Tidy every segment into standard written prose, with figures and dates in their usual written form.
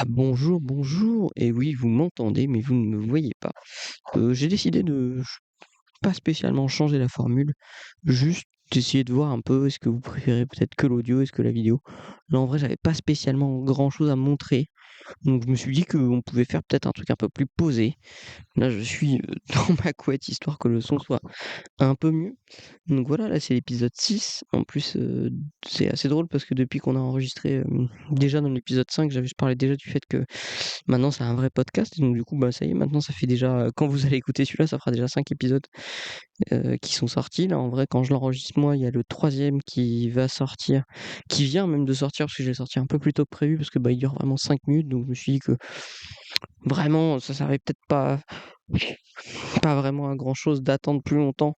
Ah bonjour, bonjour. Et oui, vous m'entendez, mais vous ne me voyez pas. J'ai décidé de pas spécialement changer la formule, juste d'essayer de voir un peu est-ce que vous préférez peut-être que l'audio, est-ce que la vidéo. Là, en vrai, j'avais pas spécialement grand-chose à montrer, donc je me suis dit qu'on pouvait faire peut-être un truc un peu plus posé. Là, je suis dans ma couette histoire que le son soit un peu mieux. Donc voilà, là, c'est l'épisode 6. En plus, c'est assez drôle parce que depuis qu'on a enregistré, déjà dans l'épisode 5, je parlais déjà du fait que maintenant c'est un vrai podcast. Et donc du coup, bah, ça y est, maintenant ça fait déjà, quand vous allez écouter celui-là, ça fera déjà 5 épisodes, qui sont sortis. Là, en vrai, quand je l'enregistre moi, il y a le troisième qui va sortir, qui vient même de sortir parce que je l'ai sorti un peu plus tôt que prévu parce que, bah, il dure vraiment 5 minutes. Donc je me suis dit que vraiment, ça servait peut-être pas vraiment à grand-chose d'attendre plus longtemps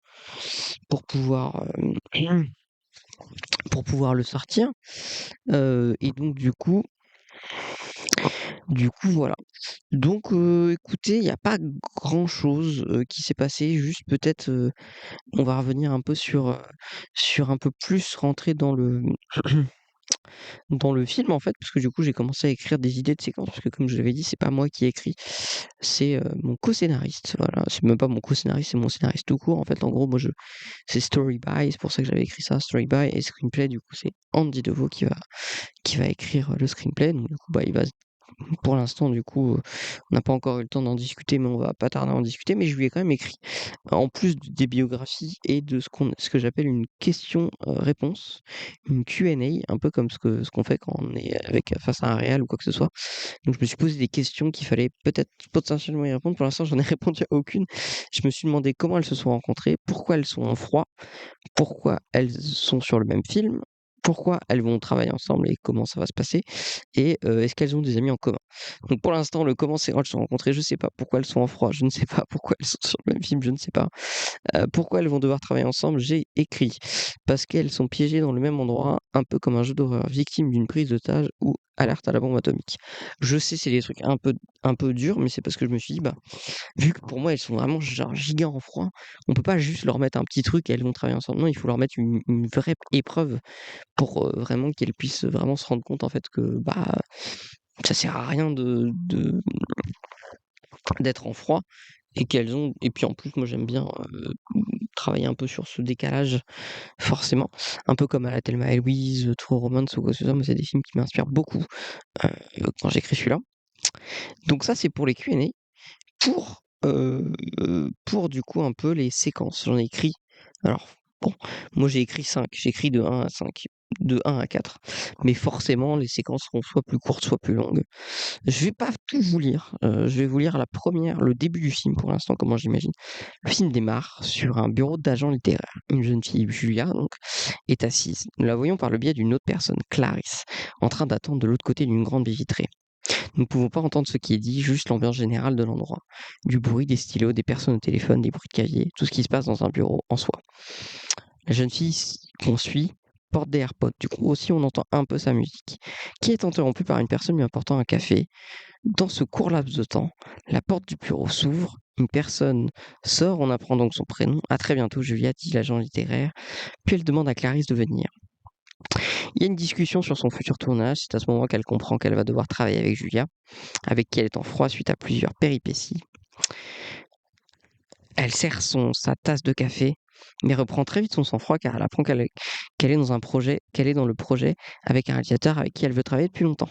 pour pouvoir, pour pouvoir le sortir. Et donc du coup voilà. Donc écoutez, il y a pas grand-chose, qui s'est passé, juste peut-être, on va revenir un peu sur un peu plus rentrer dans le film en fait, parce que du coup j'ai commencé à écrire des idées de séquences, parce que comme je l'avais dit, c'est pas moi qui écris, c'est, mon co-scénariste, voilà. C'est même pas mon co-scénariste, c'est mon scénariste tout court en fait. En gros, moi je c'est Story by, c'est pour ça que j'avais écrit ça, Story by, et screenplay du coup c'est Andy Deveau qui va écrire le screenplay. Donc du coup, bah, il va pour l'instant, du coup, on n'a pas encore eu le temps d'en discuter, mais on va pas tarder à en discuter. Mais je lui ai quand même écrit, en plus des biographies et de ce que j'appelle une question, réponse, une Q&A, un peu comme ce qu'on fait quand on est face à un réel ou quoi que ce soit. Donc je me suis posé des questions qu'il fallait peut-être potentiellement y répondre. Pour l'instant, j'en ai répondu à aucune. Je me suis demandé comment elles se sont rencontrées, pourquoi elles sont en froid, pourquoi elles sont sur le même film, pourquoi elles vont travailler ensemble et comment ça va se passer, et est-ce qu'elles ont des amis en commun? Donc pour l'instant, le comment elles se sont rencontrées, je sais pas. Pourquoi elles sont en froid, je ne sais pas. Pourquoi elles sont sur le même film, je ne sais pas. Pourquoi elles vont devoir travailler ensemble, j'ai écrit. Parce qu'elles sont piégées dans le même endroit, un peu comme un jeu d'horreur, victimes d'une prise d'otage ou alerte à la bombe atomique. Je sais, c'est des trucs un peu durs, mais c'est parce que je me suis dit, bah, vu que pour moi, elles sont vraiment genre giga en froid, on peut pas juste leur mettre un petit truc et elles vont travailler ensemble. Non, il faut leur mettre une vraie épreuve pour, vraiment qu'elles puissent vraiment se rendre compte en fait que, bah, ça sert à rien d'être en froid, et puis en plus moi j'aime bien, travailler un peu sur ce décalage forcément, un peu comme à la Thelma et Louise, True Romance ou quoi que ce soit. Moi c'est des films qui m'inspirent beaucoup, heu, quand j'écris celui-là. Donc ça c'est pour les Q&A. Pour du coup un peu les séquences, j'en ai écrit, alors bon, moi j'ai écrit 5, j'ai écrit de 1 à 5, de 1 à 4, mais forcément les séquences seront soit plus courtes, soit plus longues. Je vais pas tout vous lire, je vais vous lire le début du film pour l'instant, comment j'imagine. Le film démarre sur un bureau d'agent littéraire. Une jeune fille, Julia donc, est assise. Nous la voyons par le biais d'une autre personne, Clarisse, en train d'attendre de l'autre côté d'une grande baie vitrée. Nous ne pouvons pas entendre ce qui est dit, juste l'ambiance générale de l'endroit. Du bruit, des stylos, des personnes au téléphone, des bruits de clavier, tout ce qui se passe dans un bureau en soi. La jeune fille qu'on suit porte des AirPods, du coup aussi on entend un peu sa musique, qui est interrompue par une personne lui apportant un café. Dans ce court laps de temps, la porte du bureau s'ouvre, une personne sort, on apprend donc son prénom. À très bientôt, Julia, dit l'agent littéraire. Puis elle demande à Clarisse de venir. Il y a une discussion sur son futur tournage. C'est à ce moment qu'elle comprend qu'elle va devoir travailler avec Julia, avec qui elle est en froid suite à plusieurs péripéties. Elle sert sa tasse de café, mais reprend très vite son sang-froid car elle apprend qu'elle est dans un projet, qu'elle est dans le projet avec un réalisateur avec qui elle veut travailler depuis longtemps.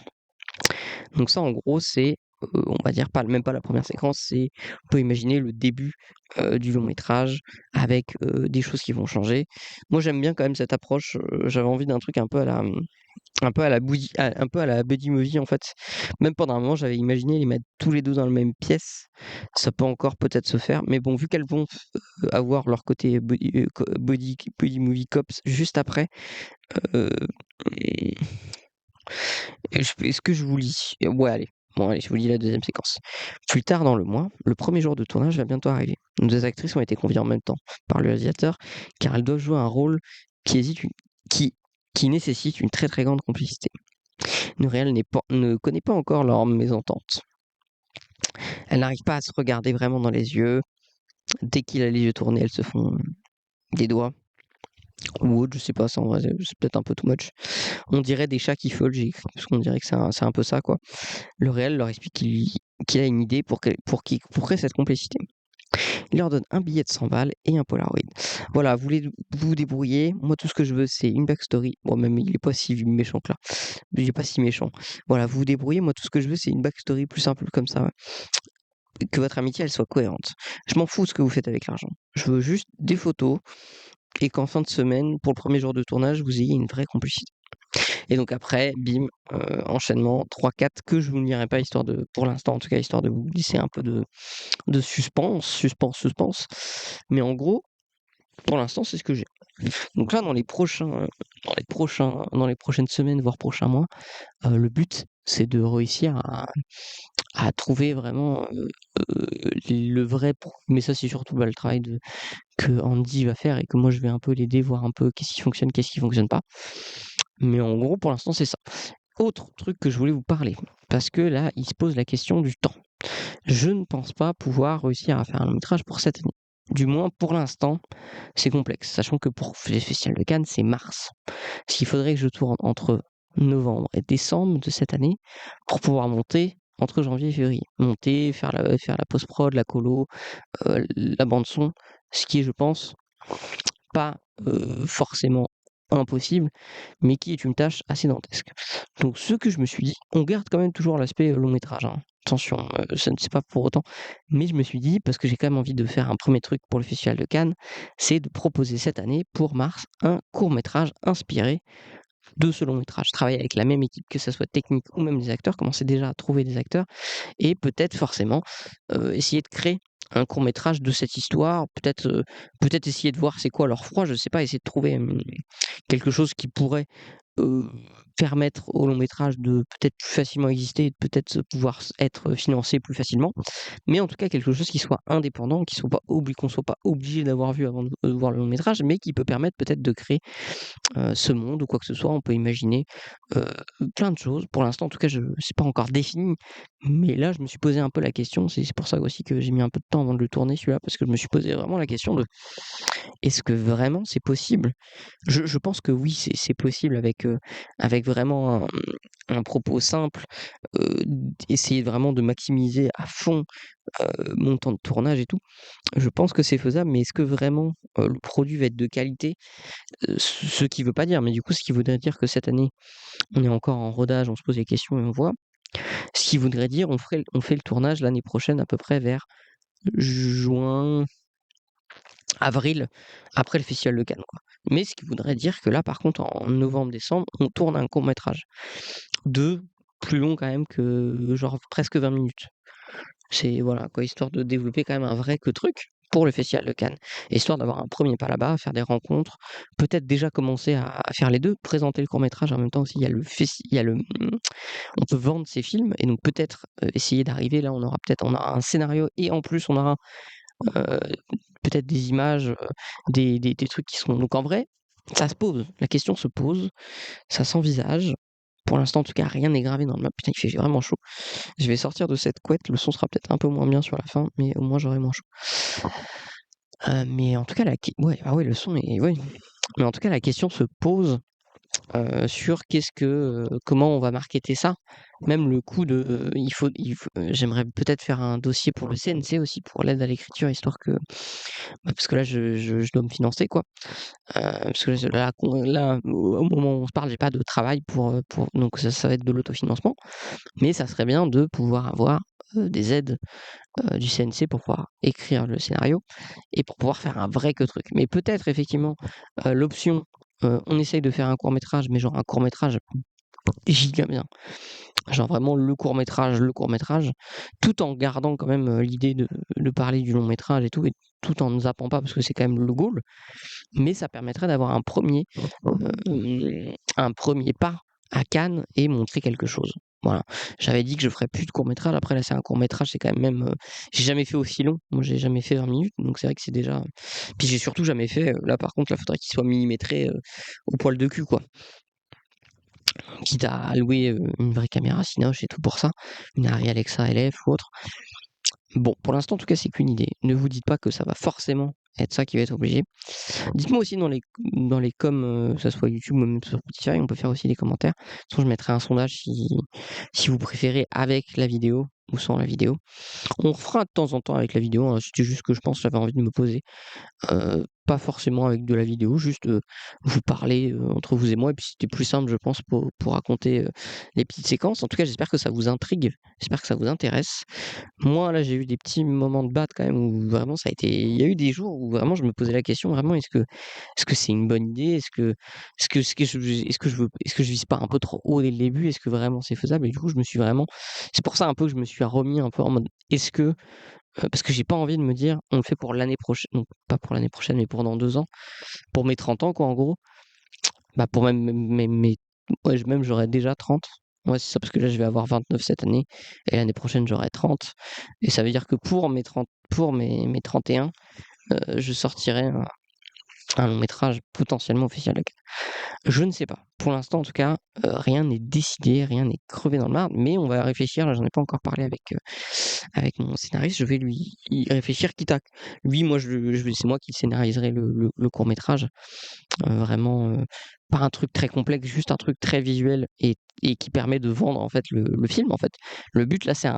Donc ça, en gros, c'est, on va dire pas même pas la première séquence, c'est on peut imaginer le début, du long métrage avec, des choses qui vont changer. Moi, j'aime bien quand même cette approche, j'avais envie d'un truc un peu à la buddy movie, en fait. Même pendant un moment, j'avais imaginé les mettre tous les 2 dans la même pièce. Ça peut encore peut-être se faire, mais bon, vu qu'elles vont avoir leur côté buddy movie cops juste après, heu, est-ce que je vous lis? Ouais, allez. Bon, allez, je vous lis la deuxième séquence. Plus tard dans le mois, le premier jour de tournage va bientôt arriver. Nos 2 actrices ont été conviées en même temps par le réalisateur, car elles doivent jouer un rôle qui hésite une qui qui nécessite une très, très grande complicité. Nouriel ne connaît pas encore leur mésentente. Elle n'arrive pas à se regarder vraiment dans les yeux. Dès qu'il a les yeux tournés, elles se font des doigts. ou autre, je sais pas, ça en vrai, c'est peut-être un peu too much. On dirait des chats qui folent, j'ai écrit, parce qu'on dirait que c'est un peu ça, quoi. Le réel leur explique qu'il a une idée pour créer cette complexité. Il leur donne un billet de 100 balles et un Polaroid. Voilà, vous vous débrouillez. Moi, tout ce que je veux, c'est une backstory. Bon, même il est pas si méchant que là. Il est pas si méchant. Voilà, vous vous débrouillez. Moi, tout ce que je veux, c'est une backstory plus simple comme ça. Que votre amitié, elle soit cohérente. Je m'en fous de ce que vous faites avec l'argent. Je veux juste des photos et qu'en fin de semaine, pour le premier jour de tournage, vous ayez une vraie complicité. Et donc après, bim, enchaînement 3-4 que je vous ne lirai pas, histoire de, pour l'instant en tout cas, histoire de vous glisser un peu de suspense. Mais en gros, pour l'instant, c'est ce que j'ai. Donc là, dans les prochaines semaines, voire prochains mois, le but, c'est de réussir à trouver vraiment le vrai. Mais ça, c'est surtout le travail que Andy va faire et que moi, je vais un peu l'aider, voir un peu qu'est-ce qui fonctionne, qu'est-ce qui fonctionne pas. Mais en gros, pour l'instant, c'est ça. Autre truc que je voulais vous parler, parce que là, il se pose la question du temps. Je ne pense pas pouvoir réussir à faire un long métrage pour cette année. Du moins, pour l'instant, c'est complexe, sachant que pour les festivals de Cannes, c'est mars. Ce qu'il faudrait que je tourne entre novembre et décembre de cette année pour pouvoir monter entre janvier et février. Monter, faire la post-prod, la colo, la bande-son, ce qui est, je pense, pas forcément impossible, mais qui est une tâche assez dantesque. Donc ce que je me suis dit, on garde quand même toujours l'aspect long métrage, hein. Attention, ça ne c'est pas pour autant, mais je me suis dit, parce que j'ai quand même envie de faire un premier truc pour le Festival de Cannes, c'est de proposer cette année, pour mars, un court métrage inspiré de ce long métrage. Travailler avec la même équipe, que ça soit technique ou même des acteurs, commencer déjà à trouver des acteurs et peut-être forcément essayer de créer un court métrage de cette histoire, peut-être essayer de voir c'est quoi leur froid, je sais pas, essayer de trouver quelque chose qui pourrait permettre au long métrage de peut-être plus facilement exister et de peut-être pouvoir être financé plus facilement. Mais en tout cas, quelque chose qui soit indépendant, qu'on soit pas obligé d'avoir vu avant de voir le long métrage, mais qui peut permettre peut-être de créer ce monde ou quoi que ce soit. On peut imaginer euh, plein de choses. Pour l'instant, en tout cas, c'est pas encore défini. Mais là, je me suis posé un peu la question. C'est pour ça aussi que j'ai mis un peu de temps avant de le tourner, celui-là, parce que je me suis posé vraiment la question de est-ce que vraiment c'est possible? Je pense que oui, c'est possible avec vraiment un propos simple, essayer vraiment de maximiser à fond mon temps de tournage et tout. Je pense que c'est faisable, mais est-ce que vraiment le produit va être de qualité? Ce qui veut pas dire, mais du coup, ce qui voudrait dire que cette année, on est encore en rodage, on se pose des questions et on voit. Ce qui voudrait dire, on fait le tournage l'année prochaine à peu près vers juin, avril, après le festival de Cannes, quoi. Mais ce qui voudrait dire que là, par contre, en novembre, décembre, on tourne un court métrage de plus long quand même que genre presque 20 minutes. C'est voilà quoi, histoire de développer quand même un vrai que truc pour le festival de Cannes. Histoire d'avoir un premier pas là-bas, faire des rencontres, peut-être déjà commencer à faire les 2, présenter le court métrage en même temps aussi, il y a le on peut vendre ses films et donc peut-être, essayer d'arriver là, on aura un scénario et en plus on aura, heu, peut-être des images, des trucs qui seront donc en vrai, ça se pose, la question se pose, ça s'envisage. Pour l'instant, en tout cas, rien n'est gravé dans le marbre. Putain, il fait vraiment chaud. Je vais sortir de cette couette, le son sera peut-être un peu moins bien sur la fin, mais au moins j'aurai moins chaud. Mais en tout cas, ouais, ah ouais, le son est ouais. Mais en tout cas, la question se pose, sur comment on va marketer ça. Même le coup de, j'aimerais peut-être faire un dossier pour le CNC aussi, pour l'aide à l'écriture, histoire que parce que là, je dois me financer, quoi. Parce que là, au moment où on se parle, j'ai pas de travail pour donc ça va être de l'autofinancement. Mais ça serait bien de pouvoir avoir, des aides, du CNC pour pouvoir écrire le scénario et pour pouvoir faire un vrai que truc. Mais peut-être effectivement, l'option, on essaye de faire un court métrage, mais genre un court métrage giga bien. Genre vraiment le court métrage, tout en gardant quand même, l'idée de parler du long métrage et tout, et tout en ne zappant pas parce que c'est quand même le goal. Mais ça permettrait d'avoir un premier pas à Cannes et montrer quelque chose. Voilà. J'avais dit que je ferais plus de court métrage. Après, là, c'est un court métrage, c'est quand même. J'ai jamais fait aussi long. Moi, j'ai jamais fait 20 minutes. Donc, c'est vrai que c'est déjà. Puis, j'ai surtout jamais fait. Là, par contre, il faudrait qu'il soit millimétré au poil de cul, quoi. Quitte à louer une vraie caméra Cinoche et tout pour ça. Une Arri Alexa LF ou autre. Bon, pour l'instant, en tout cas, c'est qu'une idée. Ne vous dites pas que ça va forcément être ça qui va être obligé. Dites-moi aussi dans les coms, que ça soit YouTube ou même sur Spotify, on peut faire aussi des commentaires. De toute façon, je mettrai un sondage si vous préférez avec la vidéo ou sans la vidéo. On refera de temps en temps avec la vidéo, hein, c'était juste que je pense que j'avais envie de me poser. Pas forcément avec de la vidéo, juste, vous parler, entre vous et moi et puis c'était plus simple je pense pour raconter, les petites séquences. En tout cas, j'espère que ça vous intrigue, j'espère que ça vous intéresse. Moi, là, j'ai eu des petits moments de bad quand même où vraiment ça a été il y a eu des jours où vraiment je me posais la question vraiment: «Est-ce que c'est une bonne idée? Est-ce que je vise pas un peu trop haut dès le début? Est-ce que vraiment c'est faisable?» Et du coup, je me suis vraiment c'est pour ça un peu que je me suis remis un peu en mode: «Est-ce que» parce que j'ai pas envie de me dire: «On le fait pour l'année prochaine», non pas pour l'année prochaine, mais pour dans 2 ans, pour mes 30 ans quoi en gros. Bah, pour même mes ouais, même j'aurais déjà 30. Ouais, c'est ça, parce que là je vais avoir 29 cette année et l'année prochaine j'aurai 30 et ça veut dire que pour mes 31, je sortirai un long métrage potentiellement officiel. Je ne sais pas. Pour l'instant, en tout cas, rien n'est décidé, rien n'est crevé dans le marbre, mais on va réfléchir. Là, j'en ai pas encore parlé avec mon scénariste. Je vais lui y réfléchir, quitte à lui, moi, c'est moi qui scénariserai le court-métrage. Vraiment, pas un truc très complexe, juste un truc très visuel et qui permet de vendre, en fait, le film, en fait. Le but, là, c'est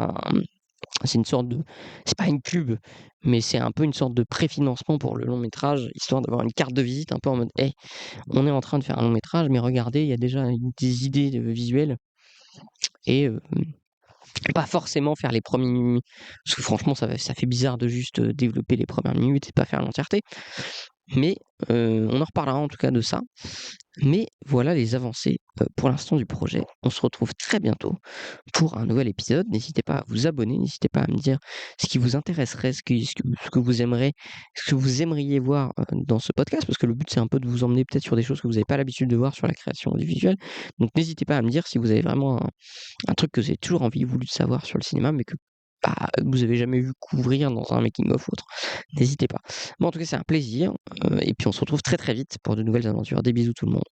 une sorte de c'est pas une pub, mais c'est un peu une sorte de préfinancement pour le long métrage, histoire d'avoir une carte de visite un peu en mode: «Hey, on est en train de faire un long métrage, mais regardez, il y a déjà des idées visuelles et pas forcément faire les premiers minutes parce que franchement ça fait bizarre de juste, développer les premières minutes et pas faire l'entièreté. Mais on en reparlera en tout cas de ça. Mais voilà les avancées, pour l'instant du projet. On se retrouve très bientôt pour un nouvel épisode. N'hésitez pas à vous abonner, n'hésitez pas à me dire ce qui vous intéresserait, ce que vous aimeriez ce que vous aimeriez voir, dans ce podcast. Parce que le but, c'est un peu de vous emmener peut-être sur des choses que vous n'avez pas l'habitude de voir sur la création audiovisuelle. Donc n'hésitez pas à me dire si vous avez vraiment un truc que vous avez toujours voulu savoir sur le cinéma, mais que, bah, vous avez jamais vu couvrir dans un making of ou autre. N'hésitez pas. Bon, en tout cas, c'est un plaisir, et puis on se retrouve très, très vite pour de nouvelles aventures. Des bisous tout le monde.